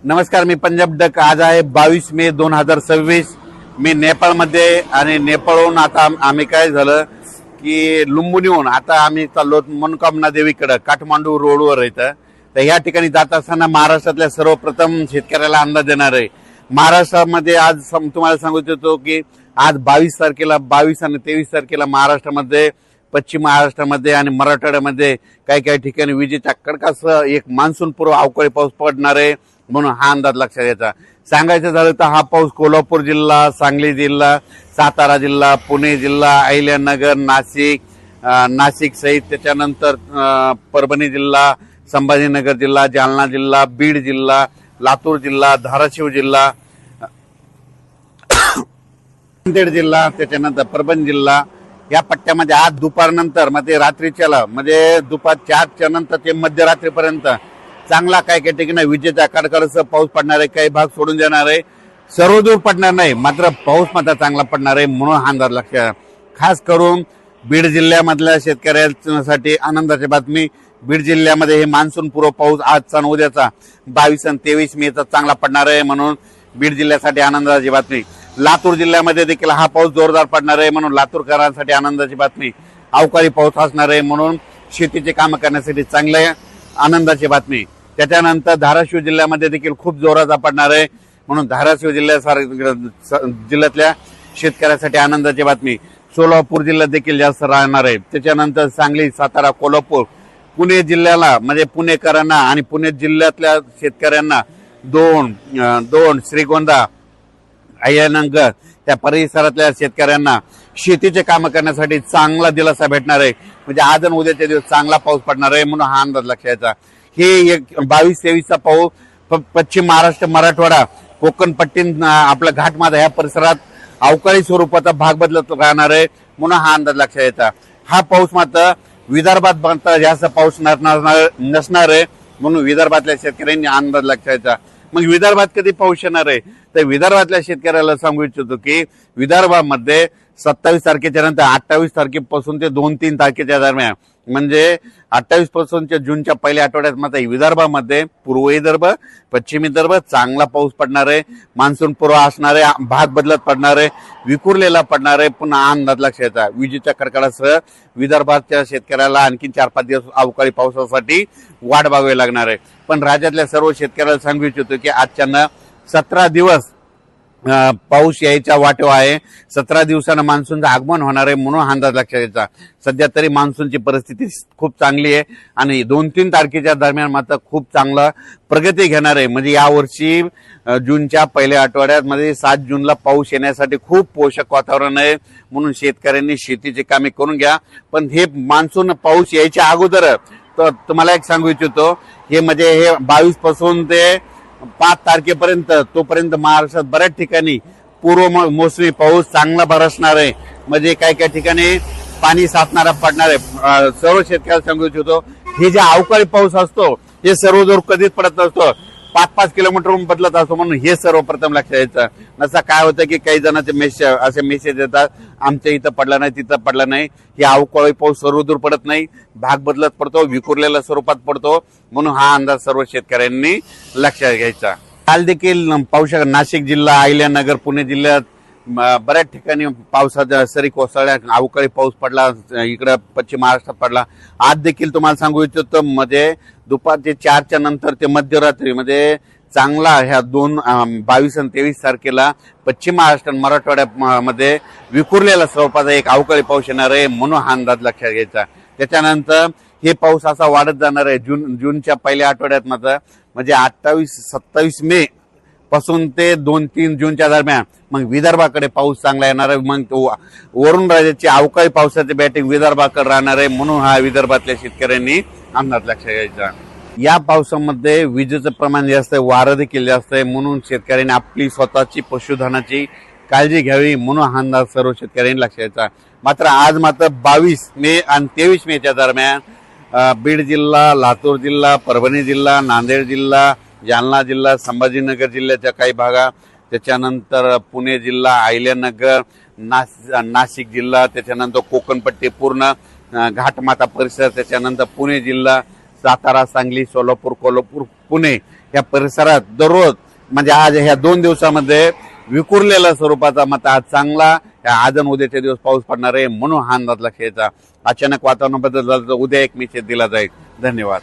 नमस्कार, मी पंजाब डक. आज आहे 22 मे 2026. मी नेपाळमध्ये आणि नेपाळहून आता आम्ही काय झालं की लुंबिनीहून आता आम्ही चाललो मनोकामना देवीकडे काठमांडू रोडवर इथं. तर या ठिकाणी जात असताना महाराष्ट्रातल्या सर्वप्रथम शेतकऱ्याला अंदाज देणार आहे. महाराष्ट्रामध्ये आज तुम्हाला सांगू इच्छितो की आज 22 तारखेला 22 आणि 23 तारखेला महाराष्ट्रामध्ये, पश्चिम महाराष्ट्रामध्ये आणि मराठवाड्यामध्ये काही काही ठिकाणी विजेच्या कडकासह एक मान्सून पूर्व अवकाळी पाऊस पडणार आहे, म्हणून हा अंदाज लक्षात घ्यायचा. सांगायचं झालं तर हा पाऊस कोल्हापूर जिल्हा, सांगली जिल्हा, सातारा जिल्हा, पुणे जिल्हा, अहिल्यानगर, नाशिक सहित त्याच्यानंतर परभणी जिल्हा, संभाजीनगर जिल्हा, जालना जिल्हा, बीड जिल्हा, लातूर जिल्हा, धाराशिव जिल्हा, नांदेड जिल्हा, त्याच्यानंतर परभणी जिल्हा या पट्ट्यामध्ये आज दुपारनंतर म्हणजे रात्रीच्याला म्हणजे दुपार 4च्या नंतर ते मध्यरात्रीपर्यंत चांगला काही काही ठिकाणी विजेच्या कडकडासह पाऊस पडणार आहे. काही भाग सोडून जाणार आहे, सर्वदूर पडणार नाही, मात्र पाऊस मात्र चांगला पडणार आहे, म्हणून हा अंदाज लक्षात. खास करून बीड जिल्ह्यामधल्या शेतकऱ्यांसाठी आनंदाची बातमी. बीड जिल्ह्यामध्ये हे मान्सून पूर्व पाऊस आजचा आणि उद्याचा 22 आणि 23 मेचा चांगला पडणार आहे, म्हणून बीड जिल्ह्यासाठी आनंदाची बातमी. लातूर जिल्ह्यामध्ये देखील हा पाऊस जोरदार पडणार आहे, म्हणून लातूरकरांसाठी आनंदाची बातमी. अवकाळी पाऊस असणार आहे, म्हणून शेतीचे काम करण्यासाठी चांगले आनंदाची बातमी. त्याच्यानंतर धाराशिव जिल्ह्यामध्ये देखील खूप जोराचा पडणार आहे, म्हणून धाराशिव जिल्ह्यातल्या शेतकऱ्यासाठी आनंदाची बातमी. सोलापूर जिल्ह्यात देखील जास्त राहणार आहे. त्याच्यानंतर सांगली, सातारा, कोल्हापूर, पुणे जिल्ह्याला म्हणजे पुणेकरांना आणि पुणे जिल्ह्यातल्या शेतकऱ्यांना दोन श्रीगोंदा, अहिल्यानगर त्या परिसरातल्या शेतकऱ्यांना शेतीचे काम करण्यासाठी चांगला दिलासा भेटणार आहे. म्हणजे आज आणि उद्याच्या दिवस चांगला पाऊस पडणार आहे, म्हणून हा अंदाज लक्षात. हे एक 22-23चा पाऊस पश्चिम महाराष्ट्र, मराठवाडा, कोकण पट्टी, आपला घाटमाथा या परिसरात अवकाळी स्वरूपाचा भाग बदलत राहणार आहे, म्हणून हा अंदाज लक्षात येतात. हा पाऊस मात्र विदर्भात मात्र जास्त पाऊस नसणार आहे, म्हणून विदर्भातल्या शेतकऱ्यांनी अंदाज लक्षात. मग विदर्भात कधी पाऊस येणार आहे तर विदर्भातल्या शेतकऱ्याला सांगू इच्छितो की विदर्भामध्ये 27 तारखेच्या नंतर 28 तारखेपासून ते 2-3 तारखेच्या दरम्यान म्हणजे 28 पासूनच्या जूनच्या पहिल्या आठवड्यात मात्र विदर्भामध्ये पूर्व विदर्भ, पश्चिम विदर्भ चांगला पाऊस पडणार आहे. मान्सून पूर्व असणार आहे, भाग बदलत पडणार आहे, विखुरलेला पडणार आहे. पुन्हा अंदाज लक्षात येतात. विजेच्या कडकडासह विदर्भाच्या शेतकऱ्याला आणखी 4-5 दिवस अवकाळी पावसासाठी वाट बघावी लागणार आहे. पण राज्यातल्या सर्व शेतकऱ्याला सांगू इच्छितो की आजच्यानं 17 दिवस पाऊस यायच्या वाटेवर आहे. 17 दिवसानं मान्सूनचं आगमन होणार आहे, म्हणून अंदाज लक्षात यायचा. सध्या तरी मान्सूनची परिस्थिती खूप चांगली आहे आणि 2-3 तारखेच्या दरम्यान मात्र खूप चांगला प्रगती घेणार आहे. म्हणजे यावर्षी जूनच्या पहिल्या आठवड्यात मध्ये 7 जूनला पाऊस येण्यासाठी खूप पोषक वातावरण आहे, म्हणून शेतकऱ्यांनी शेतीची कामे करून घ्या. पण हे मान्सून पाऊस यायच्या अगोदर तर तुम्हाला एक सांगू इच्छितो, हे म्हणजे हे 22 पासून ते 5 तारखेपर्यंत तोपर्यंत महाराष्ट्रात बऱ्याच ठिकाणी पूर्व मोसमी पाऊस चांगला बरसणार आहे. म्हणजे काही काही ठिकाणी पाणी साचणारा पडणार आहे. सर्व शेतकऱ्याला सांगू इच्छितो, हे जे अवकाळी पाऊस असतो हे सर्वदूर कधीच पडत नसतो, 5-5 किलोमीटरहून बदलत असतो, म्हणून हे सर्वप्रथम लक्षात यायचं. नसा काय होतं की काही जणांचे असे मेसेज येतात, आमच्या इथं पडला नाही, तिथं पडला नाही. हे अवकाळी पाऊस सर्वदूर पडत नाही, भाग बदलत पडतो, विखुरलेल्या स्वरूपात पडतो, म्हणून हा अंदाज सर्व शेतकऱ्यांनी लक्षात घ्यायचा. काल देखील पाहू शकता नाशिक जिल्हा, अहिल्यानगर, पुणे जिल्ह्यात बऱ्याच ठिकाणी पावसाच्या सरी कोसळल्या, अवकाळी पाऊस पडला, इकडं पश्चिम महाराष्ट्रात पडला. आज देखील तुम्हाला सांगू इच्छितो म्हणजे दुपारचे 4च्या नंतर ते मध्यरात्री म्हणजे चांगला ह्या 22 आणि 23 तारखेला पश्चिम महाराष्ट्र, मराठवाड्यामध्ये विखुरलेला स्वरूपाचा एक अवकाळी पाऊस येणार आहे, म्हणून हा अंदाज लक्षात घ्यायचा. त्याच्यानंतर हे पाऊस असा वाढत जाणार आहे. जूनच्या पहिल्या आठवड्यात मात्र म्हणजे 28-27 मे पासून ते 2-3 जूनच्या दरम्यान मग विदर्भाकडे पाऊस चांगला येणार आहे. मग तो वरून राज्याची अवकाळी पावसाची बॅटिंग विदर्भाकडे राहणार आहे, म्हणून हा विदर्भातल्या शेतकऱ्यांनी अंदाज लक्षात घ्यायचा. या पावसामध्ये विजेचं प्रमाण जास्त आहे, वारं देखील जास्त आहे, म्हणून शेतकऱ्यांनी आपली स्वतःची पशुधनाची काळजी घ्यावी, म्हणून हा अंदाज सर्व शेतकऱ्यांनी लक्षात घ्यायचा. मात्र आज मात्र 22 मे आणि 23 मेच्या दरम्यान बीड जिल्हा, लातूर जिल्हा, परभणी जिल्हा, नांदेड जिल्हा, जालना जिल्हा, संभाजीनगर जिल्ह्याच्या काही भागा, त्याच्यानंतर पुणे जिल्हा, अहिल्यानगर, नाशिक जिल्हा, त्याच्यानंतर कोकणपट्टी पूर्ण घाटमाथा परिसर, त्याच्यानंतर पुणे जिल्हा, सातारा, सांगली, सोलापूर, कोल्हापूर, पुणे या परिसरात दररोज म्हणजे आज ह्या 2 दिवसामध्ये विखुरलेला स्वरूपाचा मत आज चांगला आज आणि उद्याचे दिवस पाऊस पडणार आहे म्हणून हा अंदाज लक्षात यायचा. अचानक वातावरण बदल झाला तर उद्या एक निश्चित दिला जाईल. धन्यवाद.